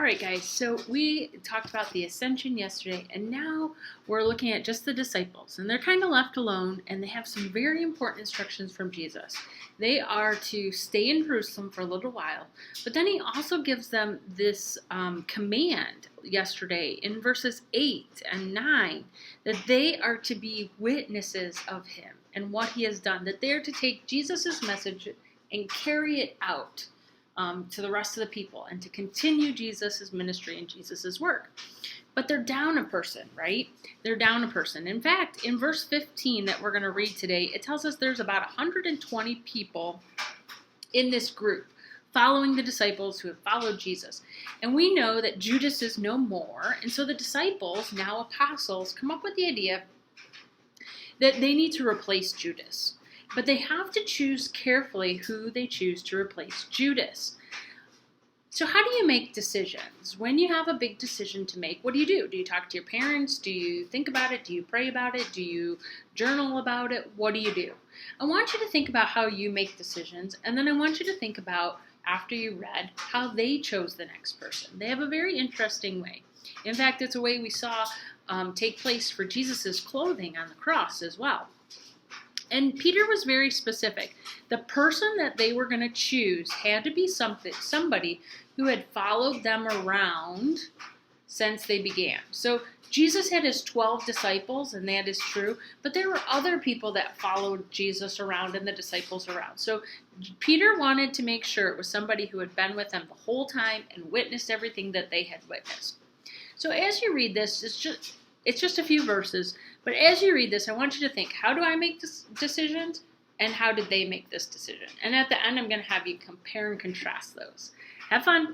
All right, guys, so we talked about the ascension yesterday, and now we're looking at just the disciples. And they're kind of left alone, and they have some very important instructions from Jesus. They are to stay in Jerusalem for a little while, but then he also gives them this command yesterday in verses 8 and 9 that they are to be witnesses of him and what he has done, that they are to take Jesus' message and carry it out to the rest of the people and to continue Jesus' ministry and Jesus' work. But they're down a person, right? They're down a person. In fact, in verse 15 that we're going to read today, it tells us there's about 120 people in this group following the disciples who have followed Jesus. And we know that Judas is no more. And so the disciples, now apostles, come up with the idea that they need to replace Judas. But they have to choose carefully who they choose to replace Judas. So how do you make decisions? When you have a big decision to make, what do you do? Do you talk to your parents? Do you think about it? Do you pray about it? Do you journal about it? What do you do? I want you to think about how you make decisions, and then I want you to think about, after you read, how they chose the next person. They have a very interesting way. In fact, it's a way we saw take place for Jesus' clothing on the cross as well. And Peter was very specific. The person that they were going to choose had to be somebody who had followed them around since they began. So Jesus had his 12 disciples, and that is true, but there were other people that followed Jesus around and the disciples around. So Peter wanted to make sure it was somebody who had been with them the whole time and witnessed everything that they had witnessed. So as you read this, it's just a few verses, but as you read this, I want you to think, how do I make decisions, and how did they make this decision? And at the end, I'm going to have you compare and contrast those. Have fun.